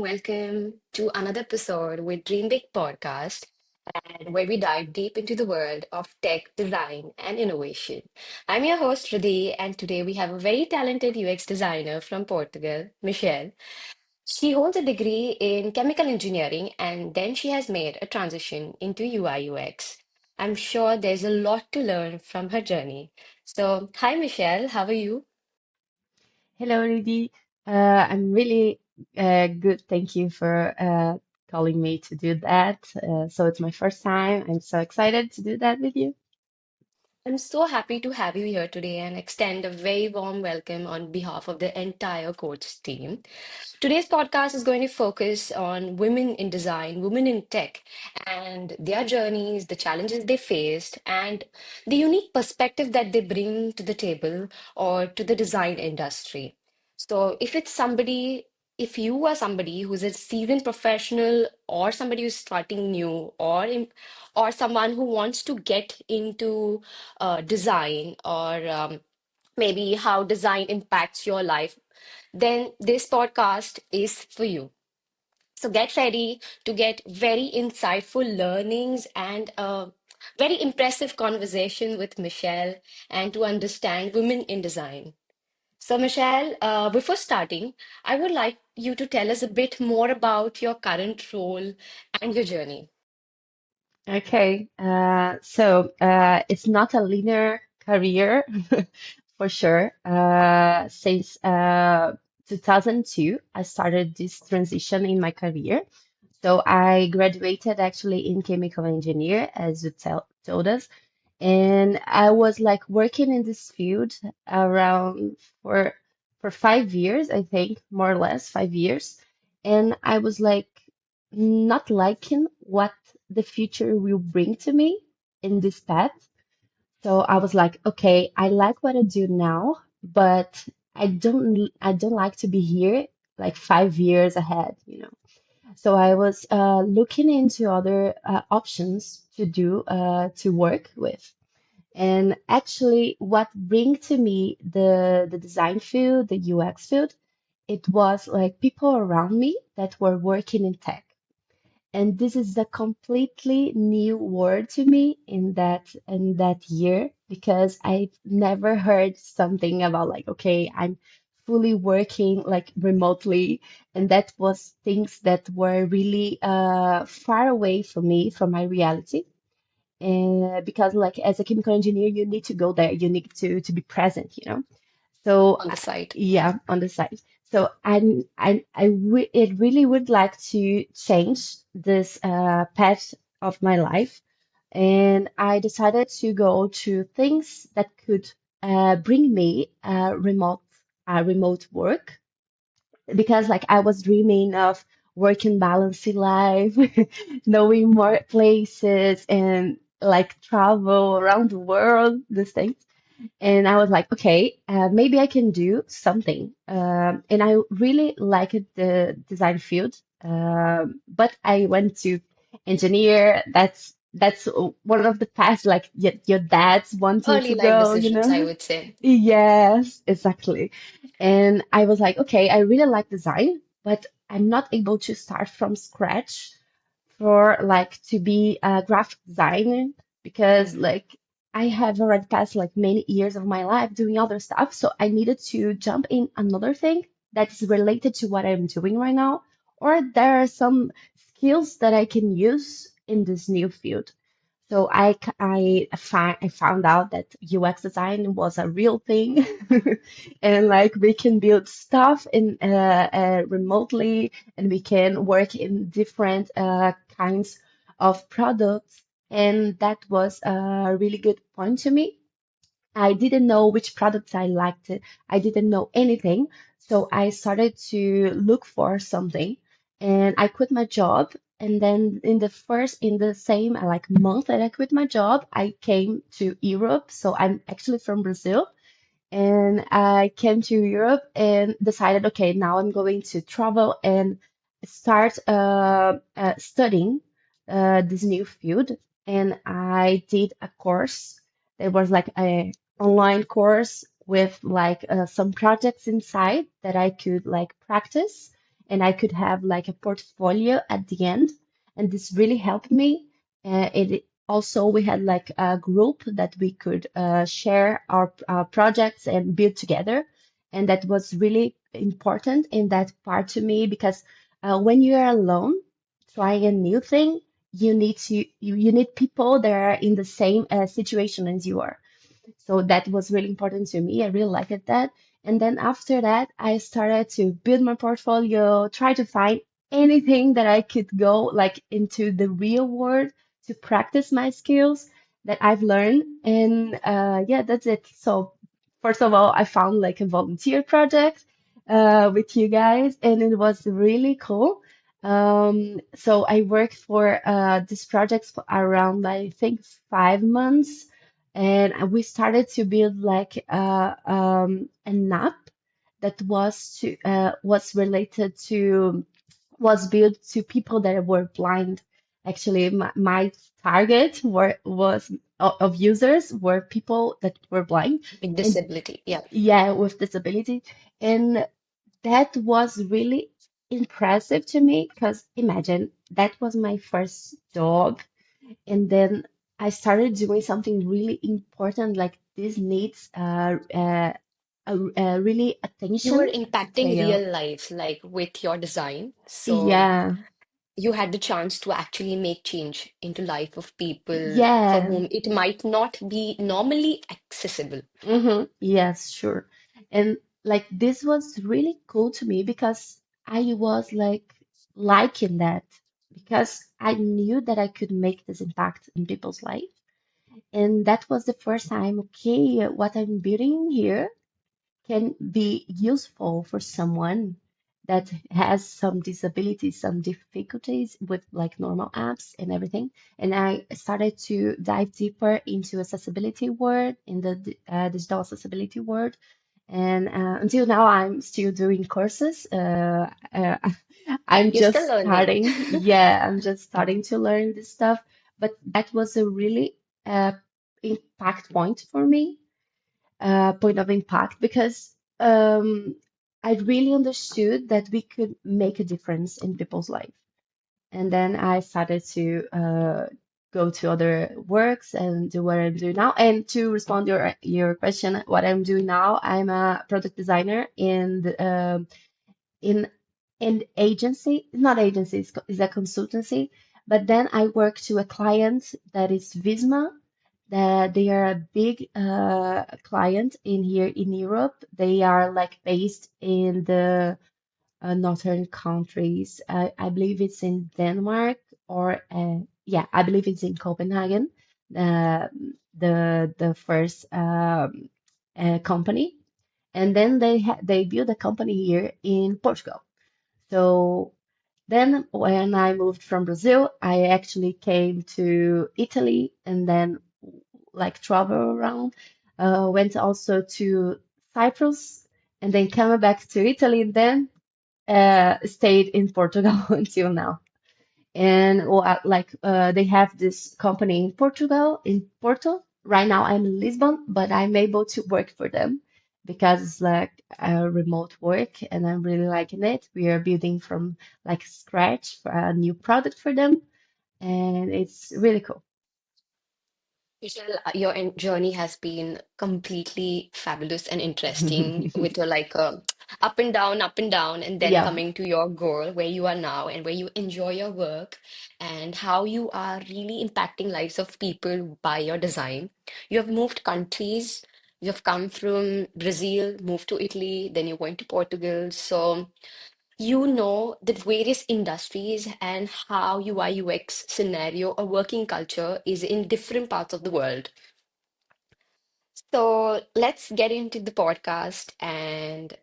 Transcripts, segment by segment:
welcome to another episode with Dream Big Podcast, and where we dive deep into the world of tech, design, and innovation. I'm your host, Riddhi, and today we have a very talented UX designer from Portugal, Michelle. She holds a degree in chemical engineering, and then she has made a transition into UI UX. I'm sure there's a lot to learn from her journey. So, hi, Michelle, how are you? Hello, Rudy. I'm really good. Thank you for calling me to do that. So it's my first time. I'm so excited to do that with you. I'm so happy to have you here today and extend a very warm welcome on behalf of the entire coach team. Today's podcast is going to focus on women in design, women in tech, and their journeys, the challenges they faced, and the unique perspective that they bring to the table or to the design industry. So, if you are somebody who's a seasoned professional or somebody who's starting new or someone who wants to get into design or maybe how design impacts your life, then this podcast is for you. So get ready to get very insightful learnings and a very impressive conversation with Michelle and to understand women in design. So, Michelle, before starting, I would like you to tell us a bit more about your current role and your journey. Okay, so it's not a linear career for sure. Since 2002, I started this transition in my career. So I graduated actually in chemical engineer, as you told us. And I was like working in this field around for 5 years, I think, more or less 5 years. And I was like not liking what the future will bring to me in this path. So I was like, okay, I like what I do now, but I don't like to be here like 5 years ahead, you know. So I was looking into other options to do to work with. And actually, what bring to me the design field, the UX field, it was like people around me that were working in tech. And this is a completely new word to me in that year because I've never heard something about like, okay, I'm fully working like remotely, and that was things that were really far away from me, from my reality. And because like as a chemical engineer, you need to go there, you need to be present, you know. So On the side. yeah, on the side. So it really would like to change this path of my life, and I decided to go to things that could bring me remote work because like I was dreaming of working balanced life, knowing more places and like travel around the world, these things. And I was like, okay, maybe I can do something. And I really liked the design field. But I went to engineer. That's one of the paths like your dad's wanting Early to life go, you decisions, I know? would say. Yes, exactly. And I was like, okay, I really like design, but I'm not able to start from scratch for like to be a graphic designer because Mm. like I have already passed like many years of my life doing other stuff. So I needed to jump in another thing that is related to what I'm doing right now, or there are some skills that I can use in this new field. So I found out that UX design was a real thing, and like we can build stuff in remotely, and we can work in different kinds of products, and that was a really good point to me. I didn't know which products I liked. I didn't know anything. So I started to look for something and I quit my job. And then in the same like month that I quit my job, I came to Europe. So I'm actually from Brazil. And I came to Europe and decided, okay, now I'm going to travel and start studying this new field. And I did a course. It was like a online course with like some projects inside that I could like practice. and I could have like a portfolio at the end. And this really helped me. It also we had like a group that we could share our projects and build together, and that was really important in that part to me because when you are alone trying a new thing, you need people that are in the same situation as you are. So that was really important to me. I really liked that. And then after that, I started to build my portfolio, try to find anything that I could go like into the real world to practice my skills that I've learned. And yeah, that's it. So first of all, I found like a volunteer project with you guys, and it was really cool. So I worked for this project for around, I think, 5 months, and we started to build like an app that was related to was built to people that were blind. Actually, my target of users were people that were blind, With and disability. Yeah. yeah, with disability, and that was really impressive to me because imagine that was my first job, and then I started doing something really important, like this needs really You were attention impacting detail. real life, like with your design. So Yeah, you had the chance to actually make change into life of people for yeah, whom it might not be normally accessible. yes, sure. And like this was really cool to me because I was like liking that because I knew that I could make this impact in people's life. And that was the first time, okay, what I'm building here can be useful for someone that has some disabilities, some difficulties with like normal apps and everything. And I started to dive deeper into accessibility world, in the digital accessibility world. And until now, I'm still doing courses. I'm You're still just learning. starting. Yeah, I'm just starting to learn this stuff. But that was a really impact point for me, point of impact, because I really understood that we could make a difference in people's life. And then I started to go to other works and do what I'm doing now. And to respond your question, what I'm doing now, I'm a product designer in an agency, not agency, it's a consultancy. But then I work to a client that is Visma, that they are a big client in here in Europe. They are like based in the northern countries. I believe it's in Denmark, or yeah, I believe it's in Copenhagen. Uh, the first company, and then they built a company here in Portugal. So then, when I moved from Brazil, I actually came to Italy and then like travel around. Went also to Cyprus and then came back to Italy and then stayed in Portugal until now. And they have this company in Portugal, in Porto. Right now I'm in Lisbon, but I'm able to work for them because it's like a remote work and I'm really liking it. We are building from like scratch for a new product for them, and it's really cool. Michelle, your journey has been completely fabulous and interesting with your like up and down, and then Yeah. coming to your goal where you are now and where you enjoy your work and how you are really impacting lives of people by your design. You have moved countries. You have come from Brazil, moved to Italy, then you're going to Portugal. So you know the various industries and how UI UX scenario or working culture is in different parts of the world. So let's get into the podcast and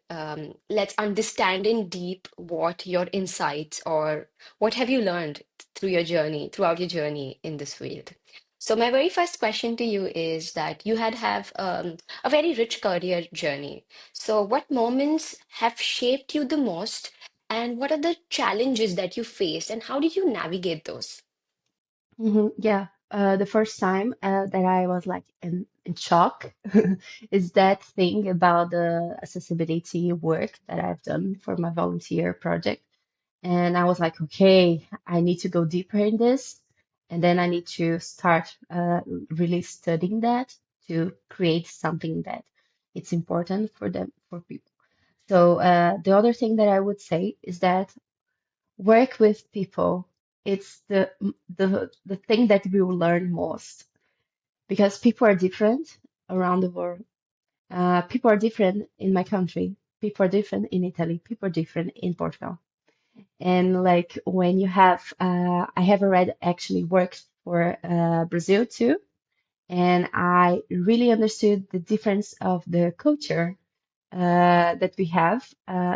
let's understand in deep what your insights or what have you learned through your journey, throughout your journey in this field. So my very first question to you is that you had have a very rich career journey. So what moments have shaped you the most, and what are the challenges that you faced, and how did you navigate those? Yeah. The first time that I was like in shock is that thing about the accessibility work that I've done for my volunteer project. And I was like, okay, I need to go deeper in this. And then I need to start really studying that to create something that it's important for them, for people. So the other thing that I would say is that work with people. It's the thing that we will learn most because people are different around the world. People are different in my country. People are different in Italy. People are different in Portugal. And like when you have, I have already actually worked for Brazil too, and I really understood the difference of the culture that we have.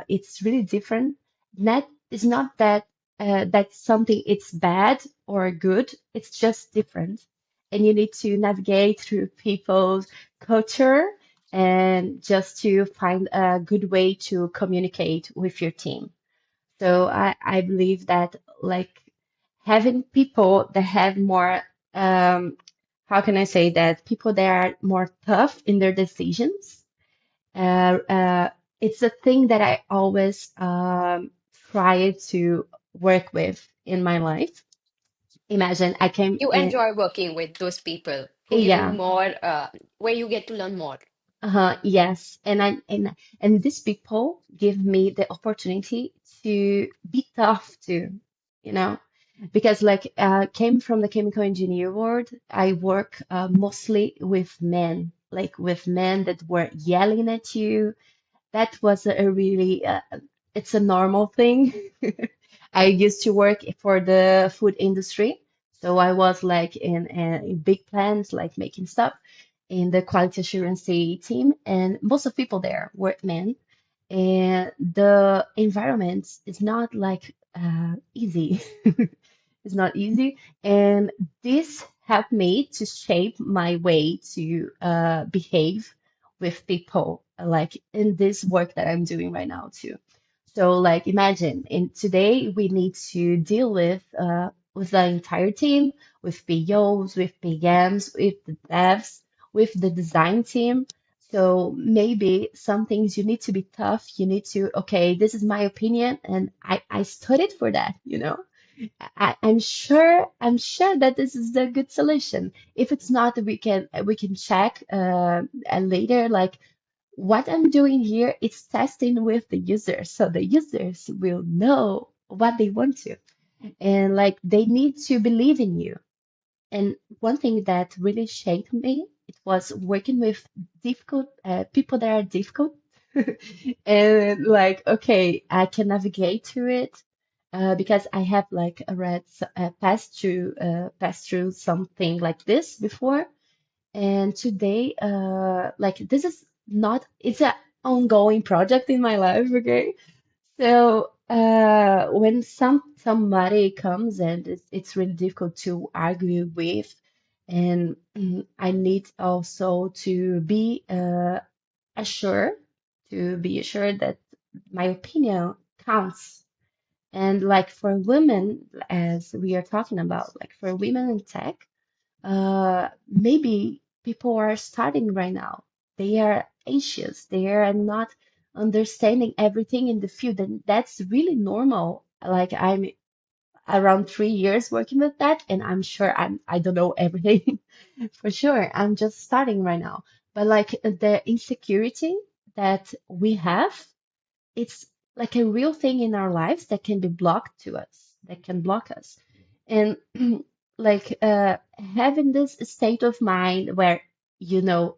It's really different. That is not that that's something it's bad or good. It's just different, and you need to navigate through people's culture and just to find a good way to communicate with your team. So I believe that like having people that have more how can I say that people that are more tough in their decisions uh, uh, it's a thing that I always try to work with in my life. Imagine I came You in, enjoy working with those people who give you yeah, more, where you get to learn more. yes, and these people give me the opportunity to be tough too, you know, because like came from the chemical engineer world, I work mostly with men, like with men that were yelling at you. That was a really, it's a normal thing. I used to work for the food industry. So I was like in big plants, like making stuff in the quality assurance team. And most of people there were men. And the environment is not like easy. It's not easy. And this helped me to shape my way to behave with people, like in this work that I'm doing right now too. So like imagine in today we need to deal with the entire team, with POs, with PMs, with the devs, with the design team. So maybe some things you need to be tough. You need to, okay, this is my opinion, and I studied for that, you know. I'm sure that this is the good solution. If it's not, we can check later. Like what I'm doing here is testing with the users, so the users will know what they want to, and like they need to believe in you. And one thing that really shaped me, it was working with difficult people that are difficult, and like, okay, I can navigate through it because I have like passed through something like this before. And today, like this is not, it's an ongoing project in my life, okay? So when somebody comes and it's really difficult to argue with, and I need also to be assured be assured that my opinion counts. And like for women, as we are talking about, like for women in tech, maybe people are starting right now. They are anxious. They are not understanding everything in the field, and that's really normal. Like I'm around 3 years working with that, and I'm sure I don't know everything for sure. I'm just starting right now. But like the insecurity that we have, it's like a real thing in our lives that can be blocked to us, that can block us. And like having this state of mind where, you know,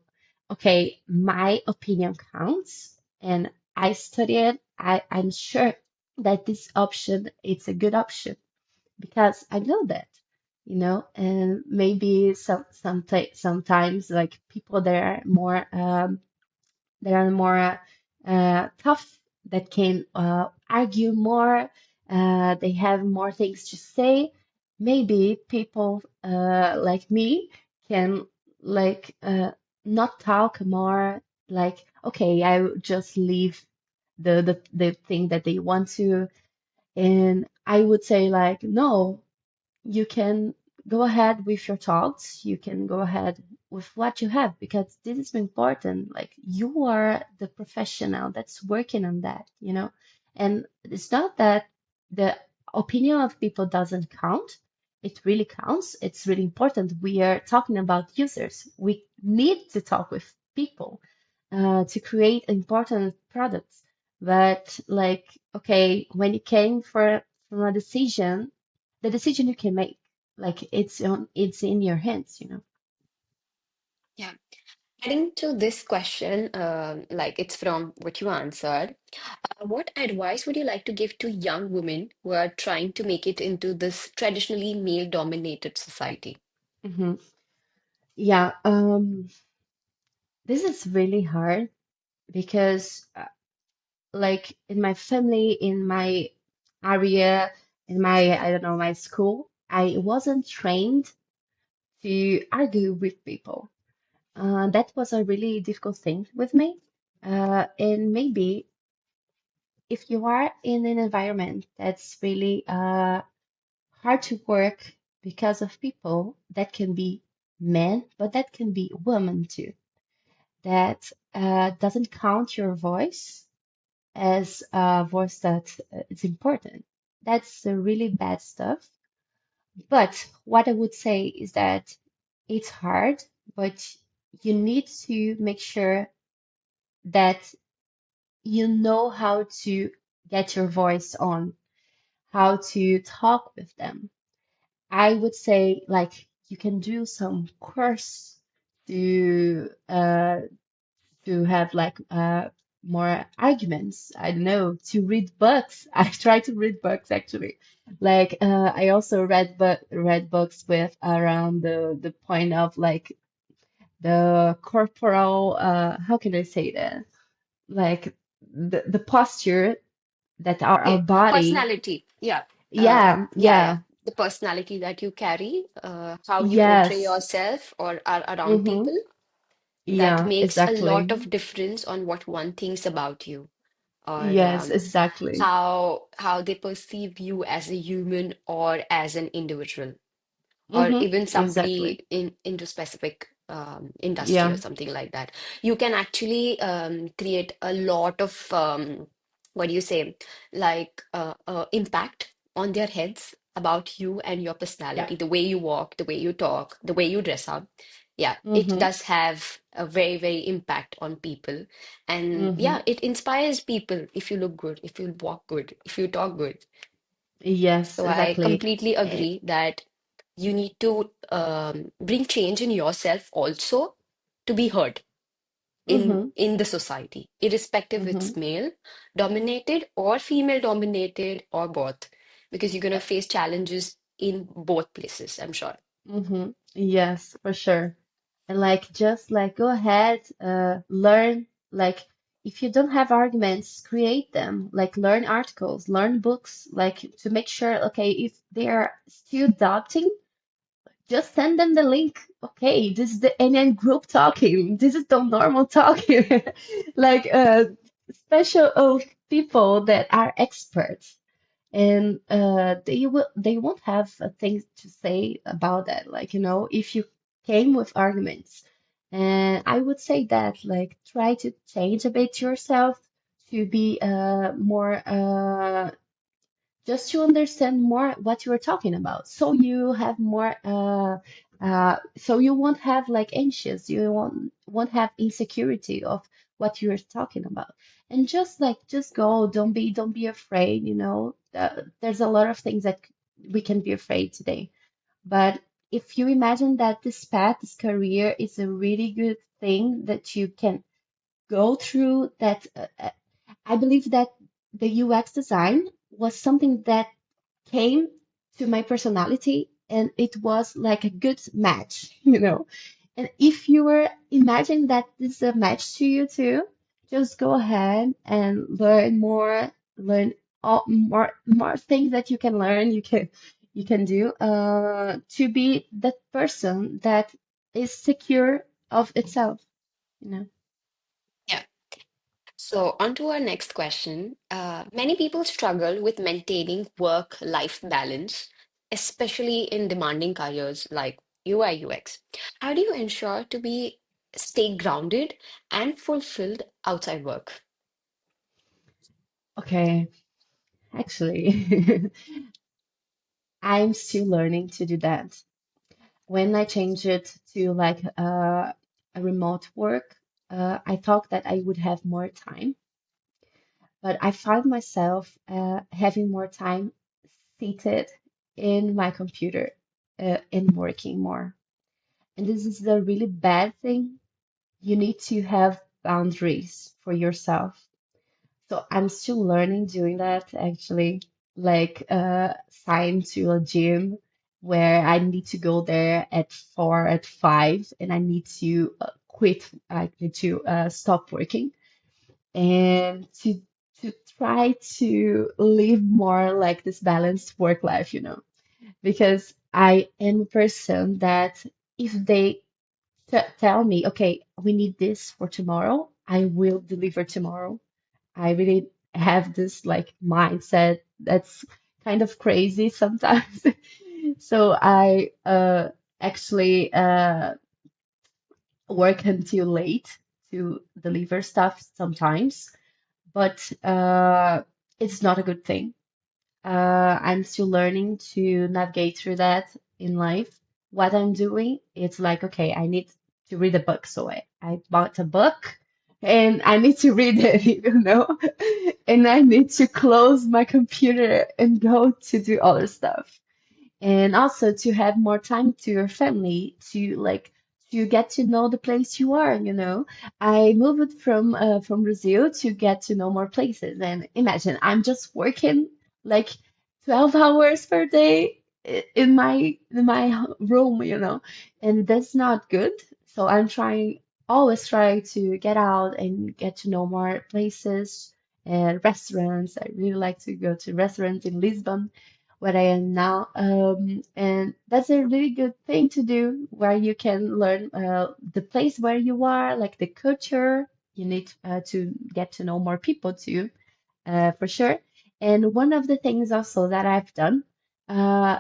okay, my opinion counts and I study it, I'm sure that this option it's a good option because I know that, you know, and maybe sometimes like people that are more tough, that can argue more, they have more things to say. Maybe people like me can like not talk more, like, okay, I will just leave the thing that they want to. And I would say like, no, you can go ahead with your thoughts. You can go ahead with what you have because this is important. Like you are the professional that's working on that, you know? And it's not that. the opinion of people doesn't count. It really counts. It's really important. We are talking about users. We need to talk with people to create important products. But like, okay, when it came from a decision, the decision you can make, like it's in your hands, you know. Yeah. Adding to this question, like it's from what you answered, what advice would you like to give to young women who are trying to make it into this traditionally male-dominated society? Hmm. Yeah, this is really hard because like in my family, in my area, in my, I don't know, my school, I wasn't trained to argue with people. That was a really difficult thing with me. And maybe if you are in an environment that's really hard to work because of people, that can be men, but that can be women too, that doesn't count your voice as a voice that is important. That's the really bad stuff. But what I would say is that it's hard, but you need to make sure that you know how to get your voice on, how to talk with them. I would say like you can do some course to have like more arguments. I don't know, to read books. I try to read books actually. Like I also read books with around the point of like the corporal how can I say that? Like the posture that our Okay, body. personality. Yeah. Yeah, Yeah, yeah. yeah. The personality that you carry, how you portray Yes. yourself or are around Mm-hmm. people, that Yeah, makes a lot exactly. of difference on what one thinks about you, or Yes, exactly. how they perceive you as a human or as an individual, or Mm-hmm. even Exactly. somebody into specific industry or Yeah. something like that. You can actually create a lot of what do you say, like impact on their heads about you and your Yeah. personality, the way you walk, the way you talk, the way you dress up. Yeah, it Mm-hmm. does have a very, very impact on people. And Mm-hmm. yeah, it inspires people if you look good, if you walk good, if you talk good. Yes, So I exactly. completely Eh, agree that you need to bring change in yourself also to be heard mm-hmm. in the society, irrespective Mm-hmm. it's male dominated or female dominated or both, because you're gonna Yep. face challenges in both places, I'm sure. Mm-hmm. Yes, for sure. And like just like go ahead, learn like if you don't have arguments, create them. Like learn articles, learn books, like to make sure, okay, if they are still doubting, just send them the link. Okay, this is the NN group talking. This is the normal talking. Like special people that are experts, and they won't have things to say about that. Like, you know, if you came with arguments, and I would say that like try to change a bit yourself to be more just to understand more what you are talking about. So you have more, so you won't have like anxious, you won't have insecurity of what you're talking about. And just like, just go, don't be afraid, you know. There's a lot of things that we can be afraid today. But if you imagine that this path, this career is a really good thing that you can go through, that I believe that the UX design was something that came to my personality and it was like a good match, you know. And if you were imagining that this is a match to you too, just go ahead and learn more, learn all more things that you can learn, you can do to be that person that is secure of itself, you know. Yeah. So, on to our next question. Many people struggle with maintaining work-life balance, especially in demanding careers like UI UX. How do you ensure to be stay grounded and fulfilled outside work? Okay. Actually, I'm still learning to do that. When I changed it to like a remote work, I thought that I would have more time, but I found myself having more time seated in my computer and working more. And this is a really bad thing. You need to have boundaries for yourself. So I'm still learning doing that actually, like sign to a gym where I need to go there at 4, at 5, and I need to quit. I need to stop working and to try to live more like this balanced work life, because I am a person that if they tell me, okay, we need this for tomorrow, I will deliver tomorrow. I really have this like mindset that's kind of crazy sometimes. So I actually work until late to deliver stuff sometimes, but it's not a good thing. I'm still learning to navigate through that in life. What I'm doing, it's like, okay, I need to read a book. So I bought a book and I need to read it, and I need to close my computer and go to do other stuff, and also to have more time to your family, to like to get to know the place you are. I moved from Brazil to get to know more places, and imagine I'm just working like 12 hours per day in my room, and that's not good. So I'm trying, always try to get out and get to know more places and restaurants. I really like to go to restaurants in Lisbon where I am now. And that's a really good thing to do where you can learn the place where you are, like the culture. You need to get to know more people too, for sure. And one of the things also that I've done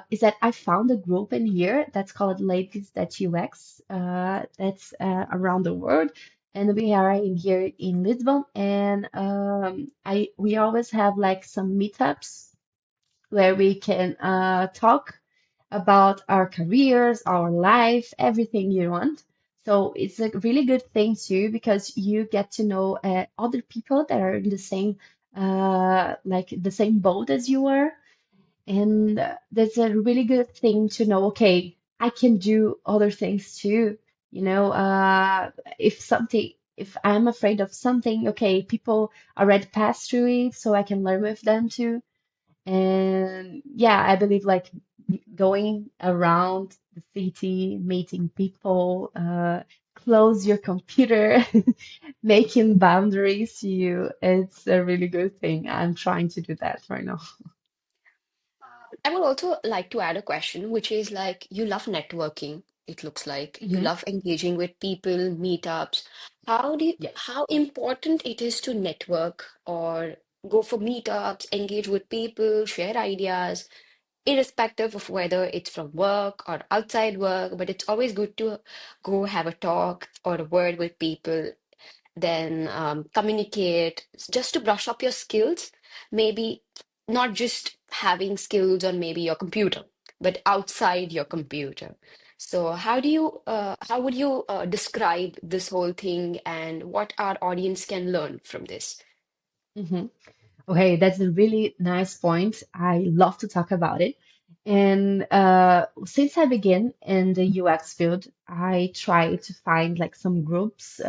is that I found a group in here that's called Ladies That UX, that's around the world. And we are in here in Lisbon, and I we always have like some meetups where we can talk about our careers, our life, everything you want. So it's a really good thing too because you get to know other people that are in the same like the same boat as you are, and that's a really good thing to know. Okay, I can do other things too. If something, if I'm afraid of something, okay, people already passed through it, so I can learn with them too. And yeah, I believe like going around the city, meeting people, close your computer, making boundaries to you, it's a really good thing. I'm trying to do that right now. I would also like to add a question, which is like you love networking. It looks like you Hmm. love engaging with people, meetups. Yes. How important it is to network or go for meetups, engage with people, share ideas, irrespective of whether it's from work or outside work, but it's always good to go have a talk or a word with people, then communicate just to brush up your skills. Maybe not just having skills on maybe your computer, but outside your computer. So how would you describe this whole thing and what our audience can learn from this? Hmm. Okay, that's a really nice point. I love to talk about it. And since I began in the UX field, I try to find like some groups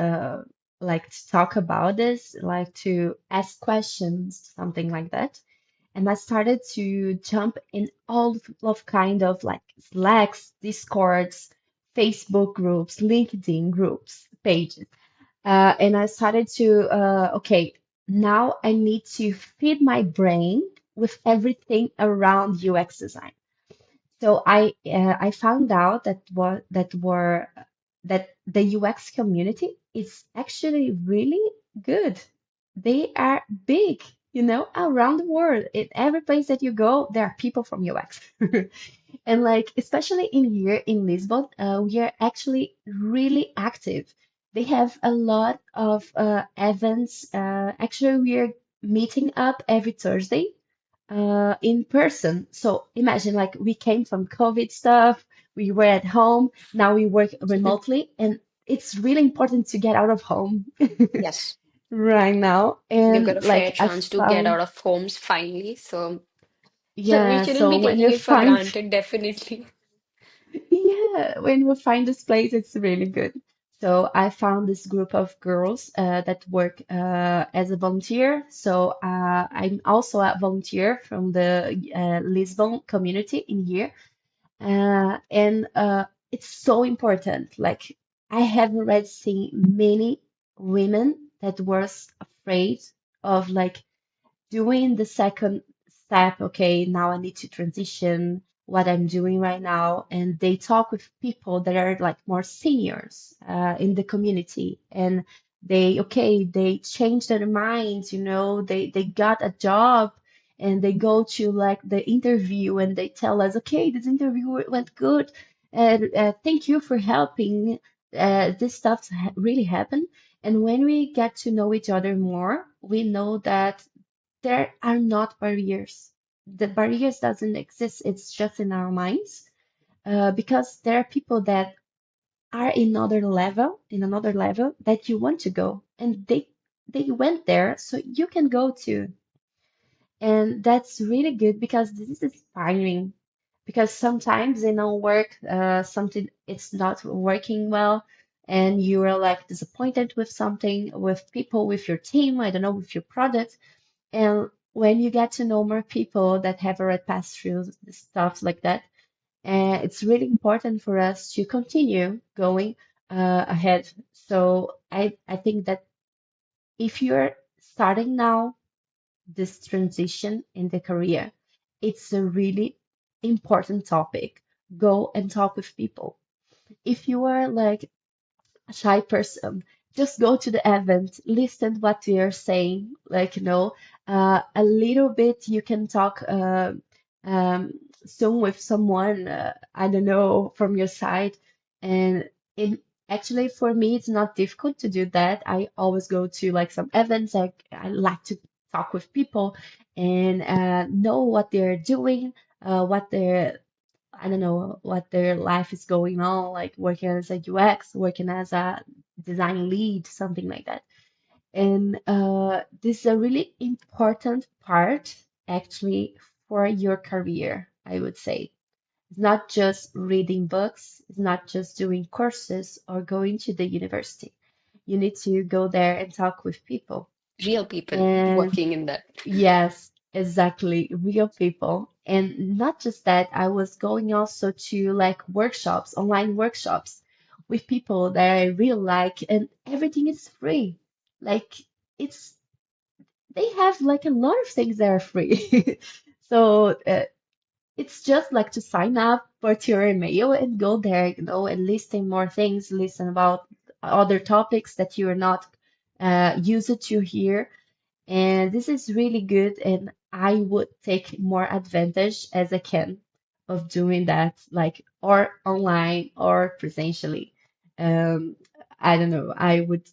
like to talk about this, like to ask questions, something like that. And I started to jump in all of kind of like Slacks, Discords, Facebook groups, LinkedIn groups, pages. And I started to, okay, now I need to feed my brain with everything around UX design. So I found out that the UX community is actually really good. They are big, around the world. In every place that you go, there are people from UX. And like, especially in here in Lisbon, we are actually really active. They have a lot of events. Actually, we are meeting up every Thursday in person. So imagine like we came from COVID stuff, we were at home, now we work remotely, and it's really important to get out of home Yes, right now. we've got And a fair like I chance to get found, out of homes finally, so we yeah, shouldn't so be when taking you it for find, granted, definitely. yeah, when you find this place, it's really good. So I found this group of girls that work as a volunteer. So I'm also a volunteer from the Lisbon community in here. And it's so important. Like I have already seen many women that was afraid of like doing the second step. Okay, now I need to transition what I'm doing right now. And they talk with people that are like more seniors in the community. And they change their minds, they got a job and they go to like the interview and they tell us, okay, this interview went good. And thank you for helping. This stuff really happened. And when we get to know each other more, we know that there are not barriers. The barriers doesn't exist. It's just in our minds. Because there are people that are in another level that you want to go, and they went there, so you can go too. And that's really good because this is inspiring. Because sometimes in our work, something it's not working well, and you are like disappointed with something, with people, with your team, I don't know, with your product. And when you get to know more people that have already passed through stuff like that, it's really important for us to continue going ahead. So I think that if you're starting now this transition in the career, it's a really important topic. Go and talk with people. If you are like a shy person, just go to the event, listen what they are saying. Like, a little bit you can talk um, soon with someone, I don't know, from your side. And it actually, for me, it's not difficult to do that. I always go to like some events. I like to talk with people and know what they're doing, what they're I don't know what their life is going on, like working as a UX, working as a design lead, something like that. And this is a really important part, actually, for your career, I would say. It's not just reading books, it's not just doing courses or going to the university. You need to go there and talk with people. Real people And working in that. yes, exactly. Real people. And not just that, I was going also to like workshops, online workshops with people that I really like, and everything is free. Like it's, they have like a lot of things that are free. So it's just like to sign up, put your email and go there, and listen more things, listen about other topics that you're not used to hear, and this is really good, and I would take more advantage as I can of doing that, like or online or presentially. Um, I don't know. I would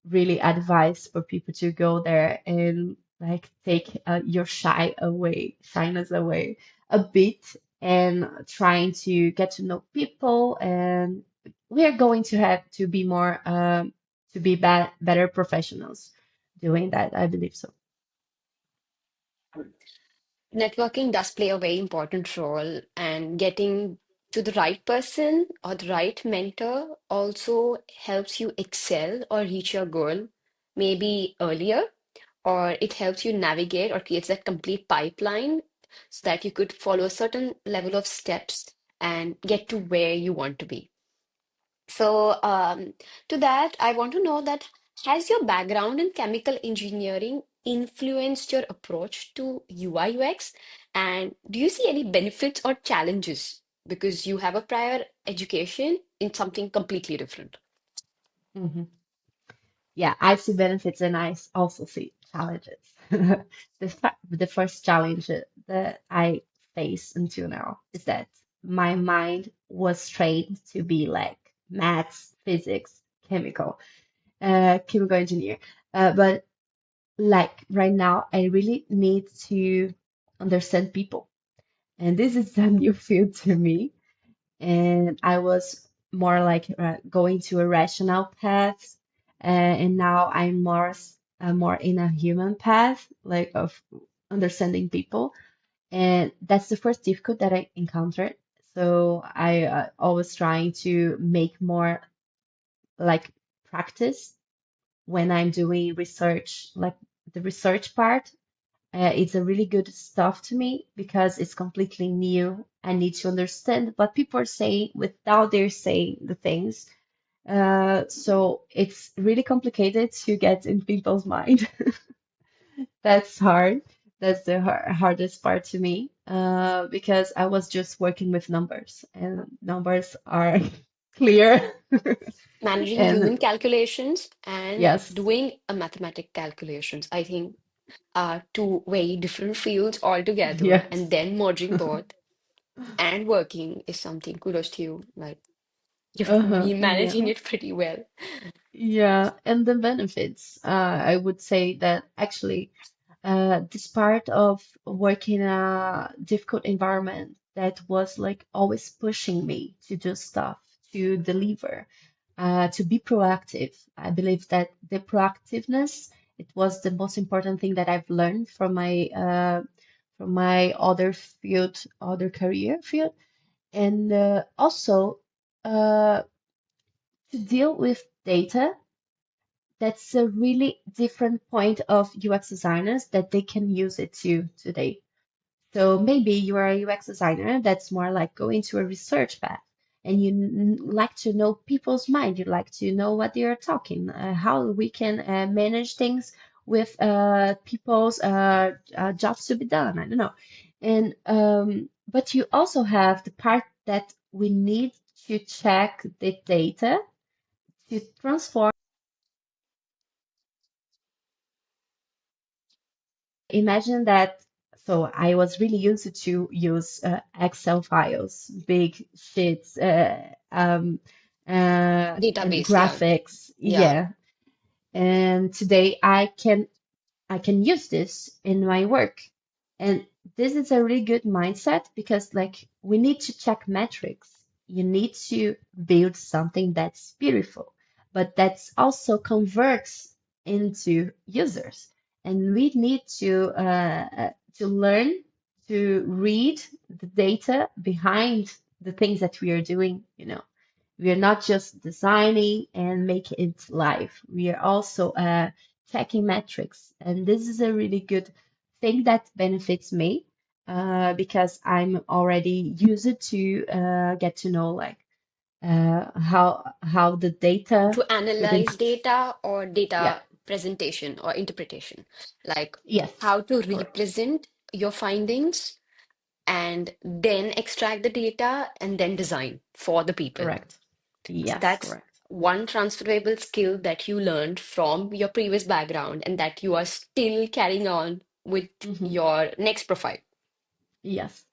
really advise for people to go there and like take your shyness away a bit, and trying to get to know people. And we are going to have to be more to be better professionals doing that. I believe so. Networking does play a very important role, and getting to the right person or the right mentor also helps you excel or reach your goal maybe earlier, or it helps you navigate or creates that complete pipeline so that you could follow a certain level of steps and get to where you want to be. So, to that, I want to know that has your background in chemical engineering influenced your approach to UI UX? And do you see any benefits or challenges because you have a prior education in something completely different? Hmm. Yeah, I see benefits and also see challenges. The first challenge that I face until now is that my mind was trained to be like maths, physics, chemical engineer. But like right now, I really need to. understand people. And this is a new field to me. And I was more like going to a rational path, and now I'm more in a human path, like of understanding people. And that's the first difficult that I encountered. So I always trying to make more like practice when I'm doing research, like the research part. It's a really good stuff to me because it's completely new. I need to understand what people are saying without they're saying the things. So it's really complicated to get in people's mind. That's hard. That's the hardest part to me, because I was just working with numbers, and numbers are clear. Managing And human calculations and yes, doing a mathematic calculations, I think, are two very different fields altogether, and yes. then merging both and working is something kudos to you. Like you've Uh-huh, been managing yeah. it pretty well. Yeah, and the benefits. I would say that actually, this part of working in a difficult environment that was like always pushing me to do stuff, to deliver, to be proactive. I believe that the proactiveness, it was the most important thing that I've learned from my other field, other career field, and also uh, to deal with data. That's a really different point of UX designers that they can use it to today. So maybe you are a UX designer that's more like going to a research path, and you like to know people's mind. You like to know what they are talking, how we can manage things with people's jobs to be done. I don't know. And but you also have the part that we need to check the data to transform. Imagine that. So I was really used to use Excel files, big sheets, and Database, yeah. graphics. Yeah. Yeah. And today I can use this in my work. And this is a really good mindset because like we need to check metrics. You need to build something that's beautiful, but that's also converts into users. And we need to learn to read the data behind the things that we are doing. We are not just designing and making it live. We are also checking metrics. And this is a really good thing that benefits me, because I'm already used to get to know like how the How data to could analyze impact. data or Yeah. data presentation or interpretation. Like Yes. how to Correct. represent your findings and then extract the data and then design for the people. Correct. So Yes. that's Correct. one transferable skill that you learned from your previous background and that you are still carrying on with Hmm. your next profile. Yes.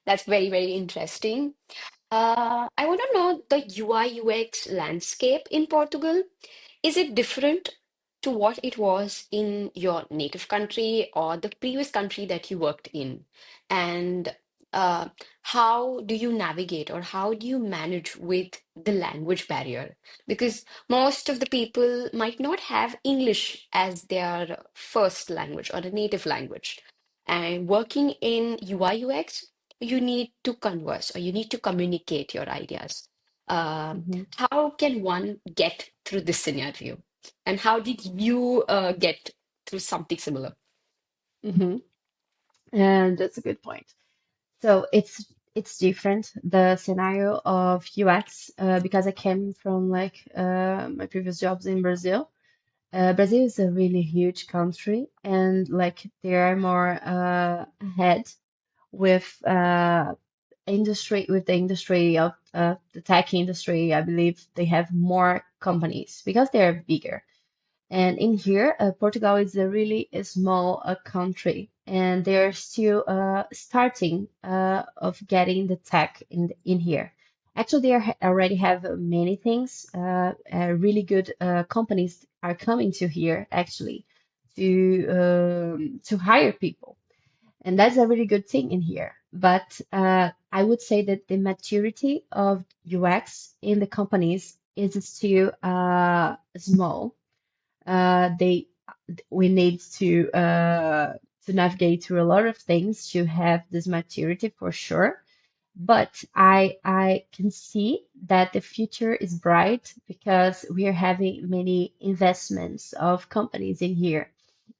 That's very, very interesting. I want to know the UI UX landscape in Portugal. Is it different to what it was in your native country or the previous country that you worked in? And uh, how do you navigate or how do you manage with the language barrier? Because most of the people might not have English as their first language or a native language. And working in UI UX, you need to converse or you need to communicate your ideas. Um, Hmm. how can one get through this scenario? And how did you get through something similar? Hmm. And that's a good point. So it's different, the scenario of UX, because I came from like my previous jobs in Brazil. Brazil is a really huge country, and like they are more ahead with with the industry of the tech industry. I believe they have more companies because they are bigger. And in here, Portugal is a really small country, and they're still starting of getting the tech in here. Actually, already have many things. Really good companies are coming to here actually to hire people. and that's a really good thing in here. But I would say that the maturity of UX in the companies is still small. They We need to navigate through a lot of things to have this maturity for sure. But I can see that the future is bright because we are having many investments of companies in here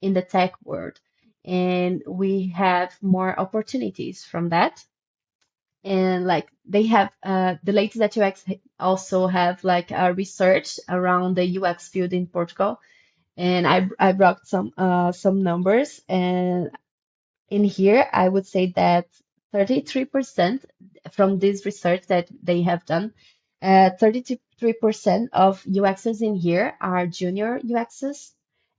in the tech world, and we have more opportunities from that. And like they have the latest at UX also have like research around the UX field in Portugal, and I brought some numbers, and in here, I would say that 33% from this research that they have done, 33% of UXers in here are junior UXers,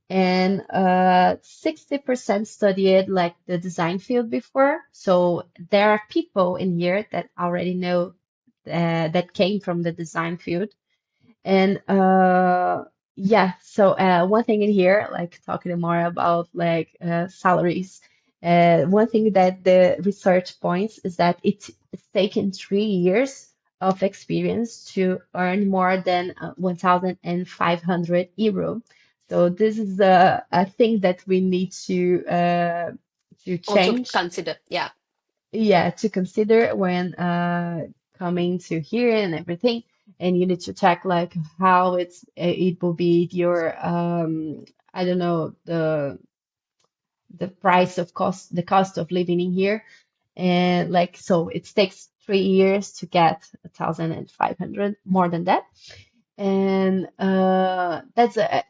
and 60% studied like the design field before. So there are people in here that already know that came from the design field. And yeah, so one thing in here, like talking more about like salaries, one thing that the research points is that it's taken 3 years of experience to earn more than 1,500 euro. So this is a thing that we need to Also change, consider, yeah. yeah, to consider when coming to here and everything. And you need to check like how it will be your I don't know, the price of cost, the cost of living in here. And like so it takes 3 years to get 1,500, more than that. And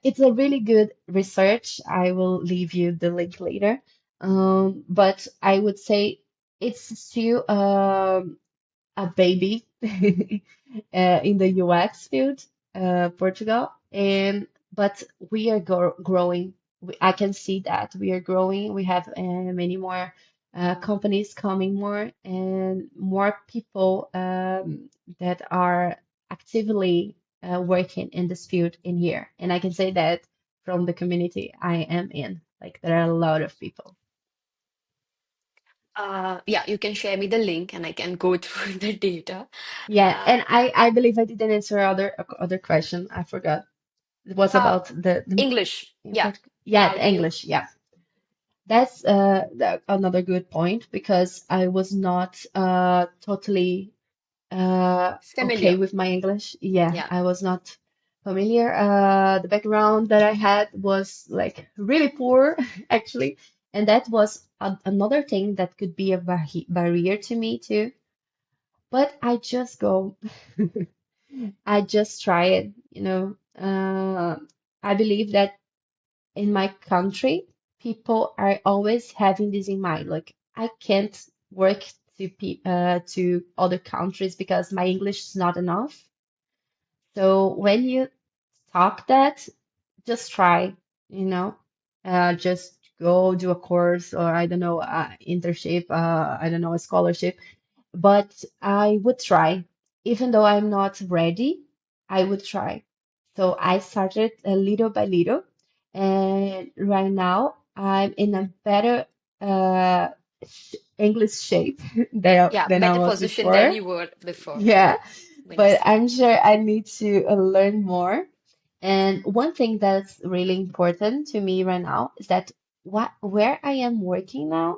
it's a really good research. I will leave you the link later. But I would say it's still a baby in the UX field, Portugal, and but we are growing. I can see that we are growing. We have many more companies coming more and more people that are actively working in this field in here. And I can say that from the community I am in, like there are a lot of people. Yeah, you can share me the link and I can go through the data. Yeah, Uh, and I believe I didn't answer other question. I forgot. It was uh, about the English. Yeah. import. Yeah, How the do you? English. Yeah, that's another good point because I was not totally okay Familiar. with my English. Yeah, Yeah. I was not familiar. The background that I had was like really poor, actually, and that was another thing that could be a barrier to me too. But I just go. I just try it, you know. I believe that in my country, people are always having this in mind. Like, I can't work to other countries because my English is not enough. So when you talk that, just try, you know, just go do a course or I don't know, internship, I don't know, a scholarship, but I would try. Even though I'm not ready, I would try. So I started little by little, and right now I'm in a better uh, English shape Yeah. than I Better was position than before. you were before Yeah, when you but started. I'm sure I need to learn more. And one thing that's really important to me right now is that where I am working now,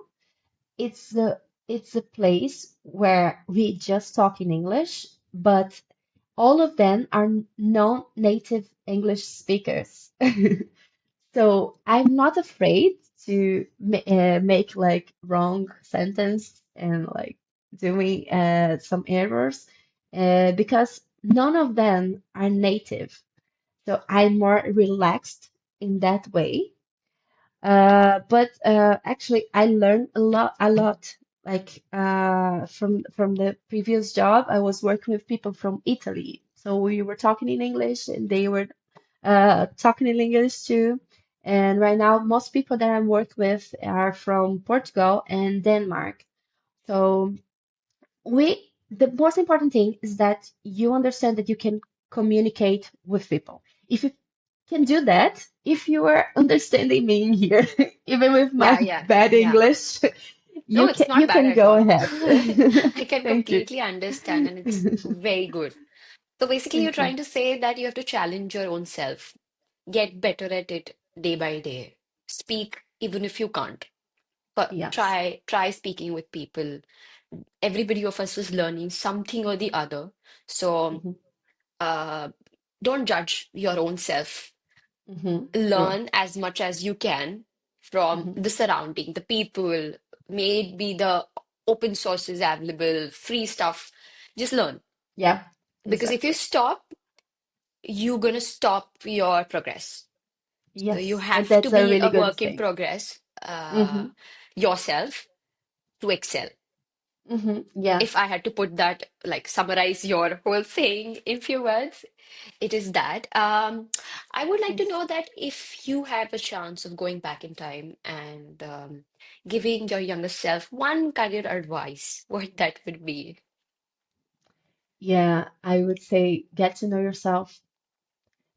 it's a place where we just talk in English, but all of them are non-native English speakers. So I'm not afraid to make like wrong sentence and like doing some errors because none of them are native. So I'm more relaxed in that way. But actually, I learned a lot. Like from the previous job, I was working with people from Italy, so we were talking in English, and they were talking in English too. And right now, most people that I work with are from Portugal and Denmark. So the most important thing is that you understand that you can communicate with people. If you can do that, if you are understanding me in here, even with Yeah. my Yeah. bad Yeah. English, No, it's not you bad can at go all. ahead. I can Thank you. completely understand, and it's very good. So basically, you're Thank you. trying to say that you have to challenge your own self, get better at it day by day, speak even if you can't. But Yes. try speaking with people. Everybody of us is learning something or the other. So Hmm. uh, don't judge your own self. Hmm. True. Learn as much as you can from Hmm. the surrounding, the people, maybe the open sources available, free stuff. Just learn. Yeah, Because if you exactly. stop, you're going to stop your progress. So you Yes, and have to that's a be really a good work in thing. progress Hmm. yourself to excel. Hmm. Yeah. If I had to put that, like summarize your whole saying in few words, it is that. I would like to Thanks. know that if you had a chance of going back in time and giving your younger self one career advice, what that would be. Yeah, I would say get to know yourself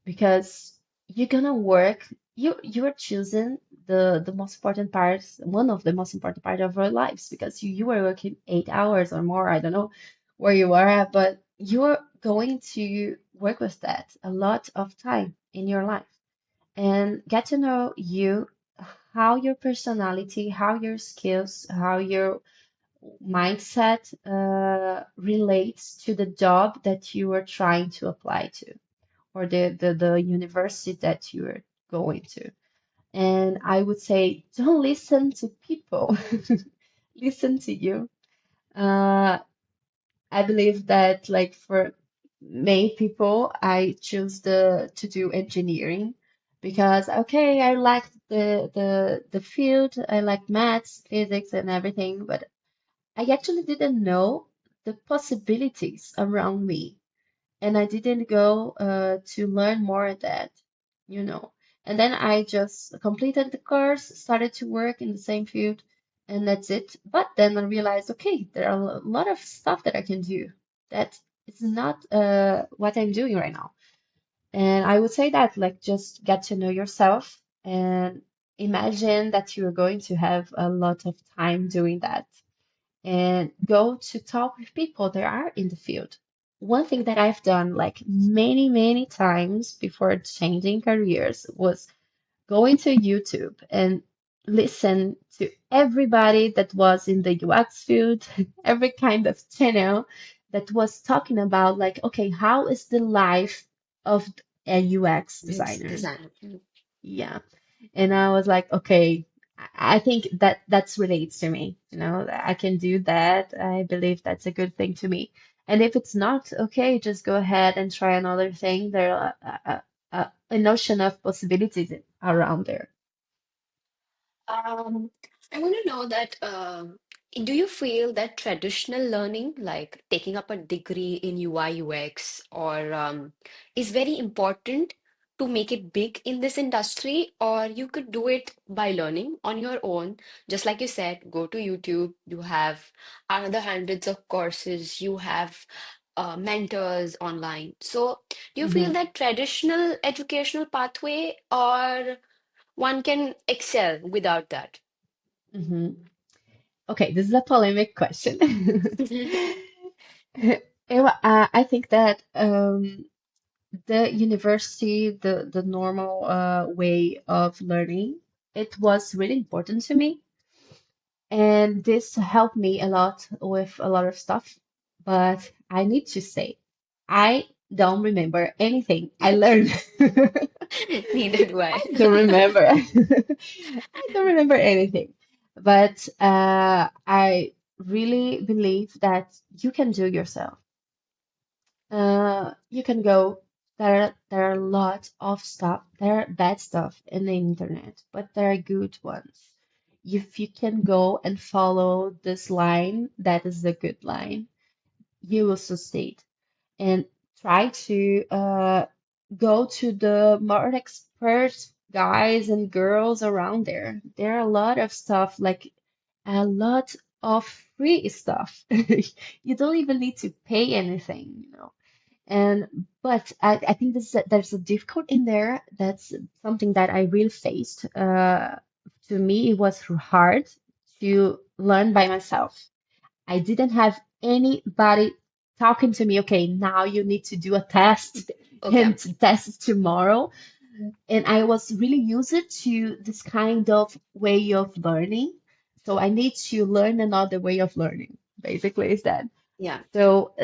because you're gonna work. You are choosing the most important parts, one of the most important part of our lives because you are working 8 hours or more. I don't know where you are at, but you're going to work with that a lot of time in your life and get to know you, how your personality, how your skills, how your mindset relates to the job that you are trying to apply to or the university that you're going to. And I would say, don't listen to people, listen to you. Uh, I believe that like for many people, I choose the to do engineering because okay, I like the field, I like maths, physics, and everything, but I actually didn't know the possibilities around me, and I didn't go to learn more of that, you know. And then I just completed the course, started to work in the same field, and that's it. But then I realized, okay, there are a lot of stuff that I can do that is not what I'm doing right now. And I would say that, like, just get to know yourself and imagine that you're going to have a lot of time doing that and go to talk with people that are in the field. One thing that I've done like many, many times before changing careers was going to YouTube and listen to everybody that was in the UX field, every kind of channel that was talking about like, okay, how is the life of a UX It's designer? design. Yeah. And I was like, okay, I think that that's relates to me. You know, I can do that. I believe that's a good thing to me. And if it's not, okay, just go ahead and try another thing. There are a notion of possibilities around there. Um, I want to know that do you feel that traditional learning, like taking up a degree in UI UX, or is very important to make it big in this industry, or you could do it by learning on your own? Just like you said, go to YouTube, you have another hundreds of courses, you have mentors online. So, do you feel Hmm. that traditional educational pathway, or one can excel without that? Hmm. Okay, this is a polemic question. I think that the university, the normal way of learning, it was really important to me. And this helped me a lot with a lot of stuff. But I need to say, I don't remember anything I learned. Neither do I. I don't remember. I don't remember anything. But I really believe that you can do yourself. You can go. There are a lot of stuff. There are bad stuff in the internet, but there are good ones. If you can go and follow this line, that is the good line. You will succeed and try to go to the more expert guys and girls around there. There are a lot of stuff, like a lot of free stuff. You don't even need to pay anything, you know. And but I think there's a difficult in there. That's something that I really faced. To me, it was hard to learn by myself. I didn't have anybody talking to me, okay, now you need to do a test Okay. and to test tomorrow. And I was really used to this kind of way of learning. So I need to learn another way of learning. Basically, is that. Yeah. So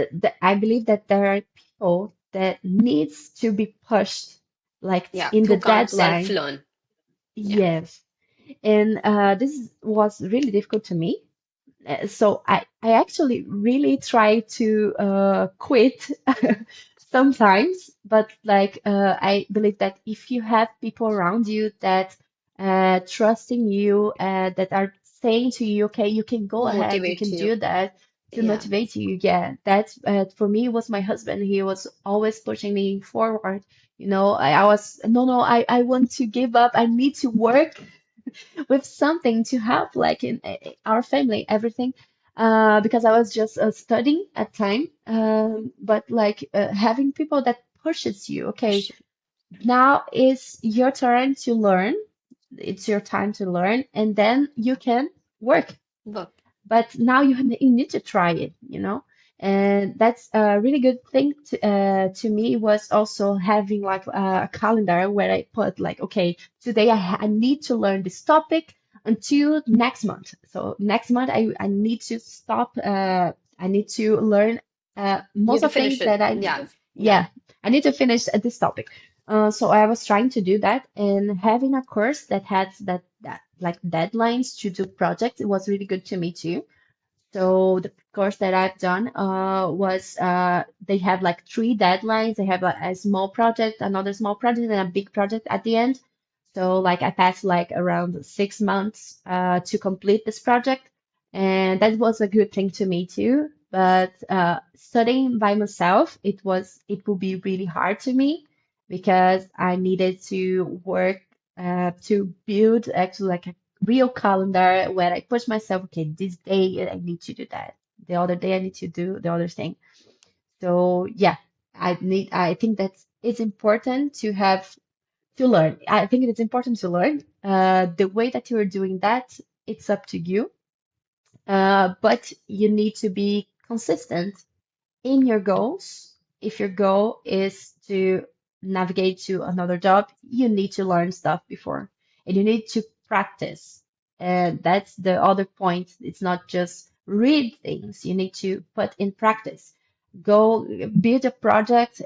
I believe that there are people that needs to be pushed, like Yeah. in the Who can't deadline. self-learn. Yeah. Yes. And this was really difficult to me. So I actually really try to quit sometimes, but like I believe that if you have people around you that trusting you, that are saying to you, okay, you can go Who ahead, you motivate can you. do that, to Yeah. motivate you. Yeah, that's for me was my husband. He was always pushing me forward. I was, no, no, I want to give up. I need to work with something to help, like in our family, everything. Because I was just studying at time, but like having people that pushes you. Okay, Push. now is your turn to learn. It's your time to learn, and then you can work, Work. but now you need to try it. And that's a really good thing to me was also having like a calendar where I put like, okay, today I need to learn this topic until next month. So next month I need to stop, I need to learn You most have to of finish things it. that Yeah. Yeah. yeah, I need to finish this topic. So I was trying to do that, and having a course that had that like deadlines to do projects, it was really good to me too. So the course that I've done was they have like three deadlines. They have a small project, another small project, and a big project at the end. So like I passed like around 6 months to complete this project, and that was a good thing to me too. But studying by myself, it will be really hard to me because I needed to work to build actually like a real calendar where I push myself, okay, this day I need to do that. The other day I need to do the other thing. So yeah, I think that it's important to have to learn. I think it's important to learn. The way that you're doing that, it's up to you. But you need to be consistent in your goals. If your goal is to navigate to another job, you need to learn stuff before and you need to practice. And that's the other point. It's not just read things, you need to put in practice. Go build a project,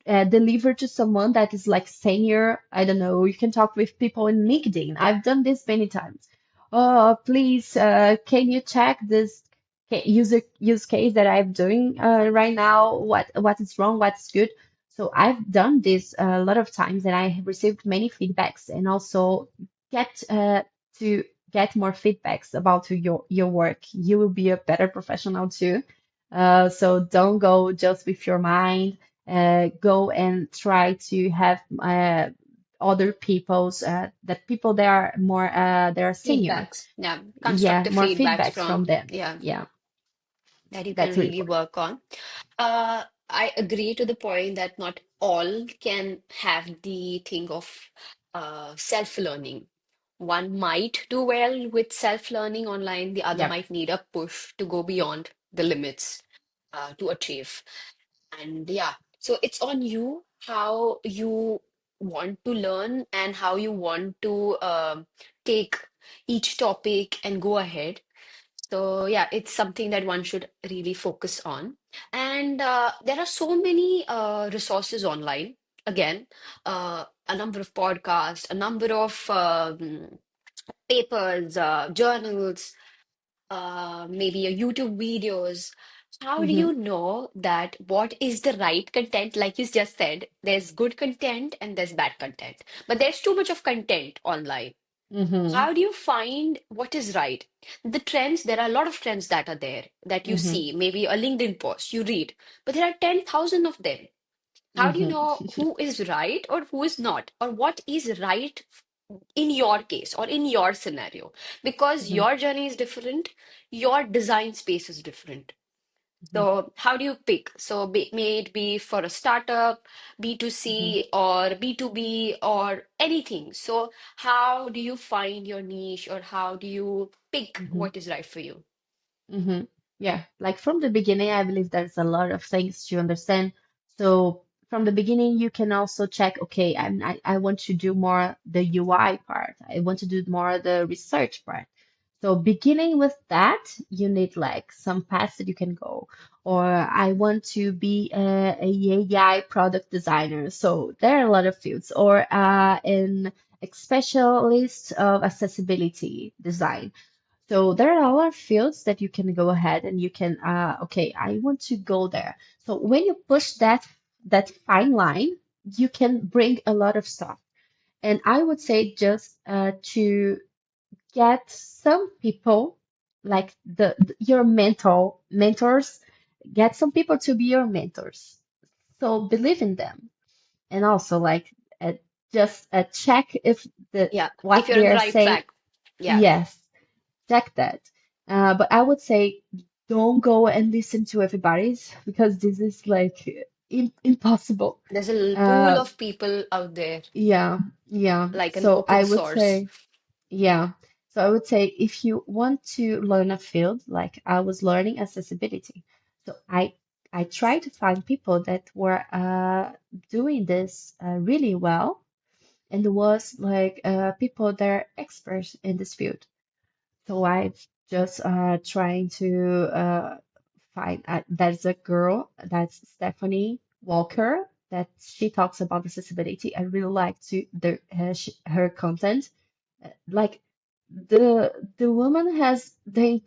deliver to someone that is like senior. I don't know. You can talk with people in LinkedIn. I've done this many times. Oh, please, can you check this use case that I'm doing right now? What is wrong? What's good? So I've done this a lot of times, and I have received many feedbacks, and also get to get more feedbacks about your work. You will be a better professional too. So don't go just with your mind, go and try to have other people's that people that are more that are senior, Feedbacks. Yeah. yeah, Constructive more feedbacks feedbacks from from, them. yeah, Yeah, that you can that's really really important. work on. I agree to the point that not all can have the thing of self-learning. One might do well with self-learning online, the other Yeah. might need a push to go beyond the limits to achieve. And yeah, so it's on you how you want to learn and how you want to take each topic and go ahead. So yeah, it's something that one should really focus on. And there are so many resources online. Again, a number of podcasts, a number of papers, journals, maybe a YouTube videos. How do Mm-hmm. you know that what is the right content? Like you just said, there's good content and there's bad content, but there's too much of content online. Mm-hmm. How do you find what is right? The trends, there are a lot of trends that are there that you Mm-hmm. see, maybe a LinkedIn post you read, but there are 10,000 of them. How do you know Mm-hmm. who is right or who is not, or what is right in your case or in your scenario? Because Mm-hmm. your journey is different, your design space is different. Mhm, So how do you pick? So may it be for a startup, mhm, B2C or B2B or anything. So how do you find your niche or how do you pick mhm. what is right for you? hmm Yeah, like from the beginning, I believe there's a lot of things to understand. So from the beginning, you can also check, okay, I want to do more the UI part. I want to do more the research part. So beginning with that, you need like some paths that you can go. Or I want to be a AI product designer. So there are a lot of fields. Or an a specialist of accessibility design. So there are a lot of fields that you can go ahead and you can, okay, I want to go there. So when you push that fine line, you can bring a lot of stuff. And I would say just to get some people like your mentors, get some people to be your mentors. So believe in them, and also like uh, just check if Yeah, what if you're on they the are right saying. track. Yeah, Yes, check that. But I would say don't go and listen to everybody's because this is like impossible. there's a pool Uh, of people out there, yeah, yeah. like an So open I would source. say, yeah. So I would say if you want to learn a field, like I was learning accessibility, so I try to find people that were doing this really well, and was like people that are experts in this field. So I just trying to find there's a girl that's Stephanie Walker that she talks about accessibility. I really like to her content. Like the woman has the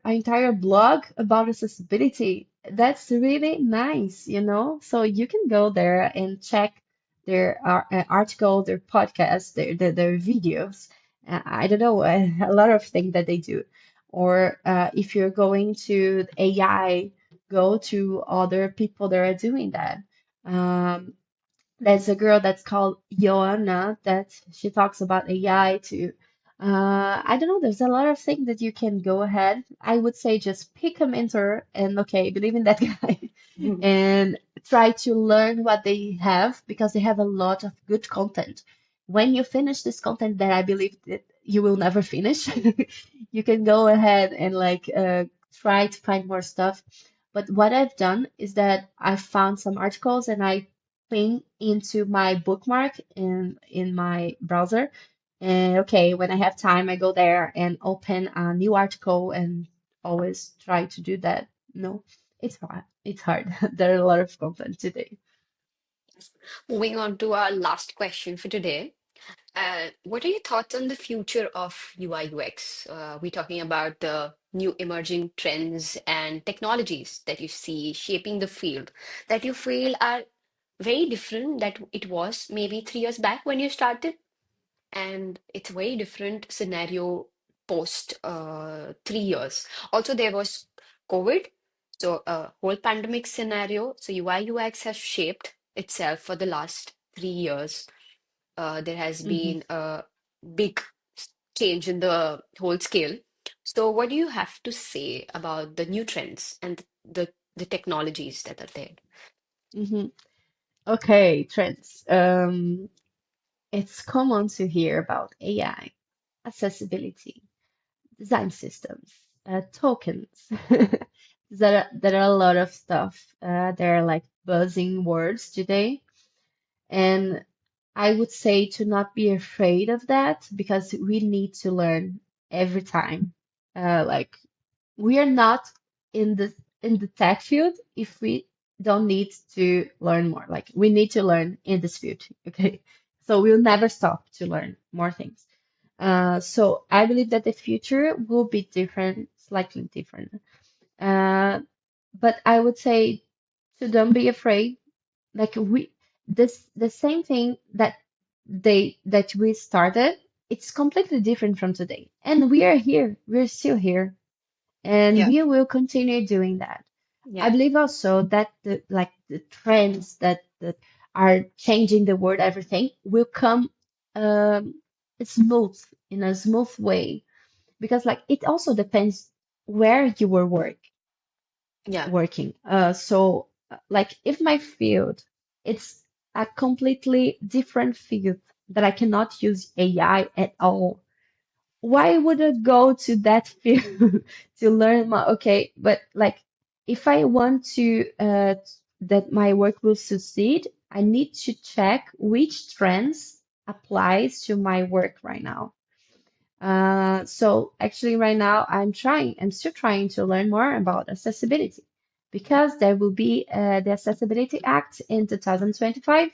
entire blog about accessibility. That's really nice, you know? So you can go there and check their article, their podcast, their videos. I don't know, a lot of things that they do. Or if you're going to AI, go to other people that are doing that. Um, there's a girl that's called Joanna that she talks about AI too. I don't know, there's a lot of things that you can go ahead. I would say just pick a mentor and okay, believe in that guy and try to learn what they have because they have a lot of good content. When you finish this content that I believe that you will never finish, you can go ahead and like try to find more stuff. But what I've done is that I found some articles and I thing into my bookmark in my browser. And okay, when I have time, I go there and open a new article and always try to do that. No, it's hard. It's hard. There are a lot of content today. Moving on to our last question for today. What are your thoughts on the future of UI UX? We're talking about the new emerging trends and technologies that you see shaping the field that you feel are very different that it was maybe 3 years back when you started, and it's a very different scenario post 3 years. Also, there was COVID, so a whole pandemic scenario. So UI UX has shaped itself for the last 3 years. There has hmm been a big change in the whole scale. So, what do you have to say about the new trends and the technologies that are there? hmm Okay, trends. It's common to hear about AI, accessibility, design systems, tokens. There are a lot of stuff. There are like buzzing words today. And I would say to not be afraid of that because we need to learn every time. Like we are not in the tech field if we don't need to learn more. Like we need to learn in this field. Okay. So we'll never stop to learn more things. So I believe that the future will be different, slightly different. Uh, but I would say to don't be afraid. Like we this the same thing that we started, it's completely different from today. And we are here. We're still here. And Yeah, we will continue doing that. I yeah. believe also that the trends that are changing the world, everything will come um smooth in a smooth way because like it also depends where you will work. Yeah. working. Like if my field, it's a completely different field that I cannot use AI at all, why would I go to that field to learn my, okay, but like if I want to that my work will succeed, I need to check which trends applies to my work right now. So actually right now I'm still trying to learn more about accessibility because there will be the Accessibility Act in 2025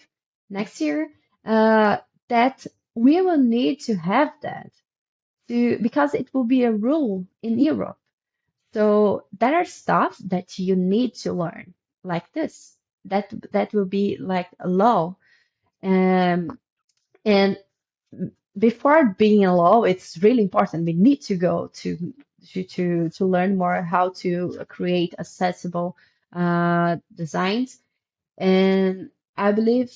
next year, that we will need to have that to because it will be a rule in Europe. So there are stuff that you need to learn like this. That will be like a law. And before being a law, it's really important. We need to go to learn more how to create accessible designs. And I believe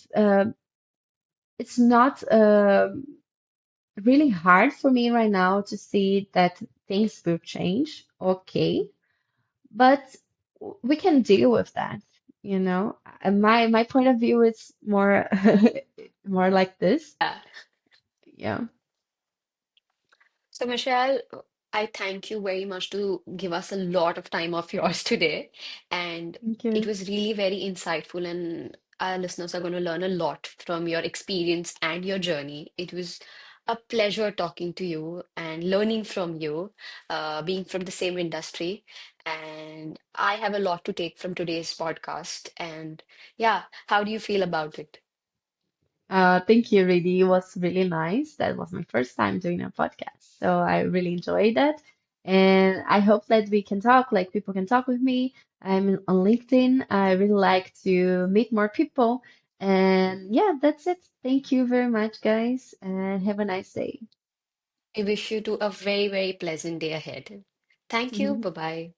it's not really hard for me right now to see that things will change. Okay, but we can deal with that, you know. My point of view is more more like this. Yeah. Yeah. So, Michelle, I thank you very much to give us a lot of time of yours today. And Thank it you. was really very insightful, and our listeners are going to learn a lot from your experience and your journey. It was a pleasure talking to you and learning from you, being from the same industry. And I have a lot to take from today's podcast. And yeah, how do you feel about it? Thank you, Rudy. It was really nice. That was my first time doing a podcast, so I really enjoyed that. And I hope that we can talk, like people can talk with me. On LinkedIn. I really like to meet more people. And yeah, that's it. Thank you very much, guys, and have a nice day. I wish you to a very, very pleasant day ahead. Thank you. Bye bye.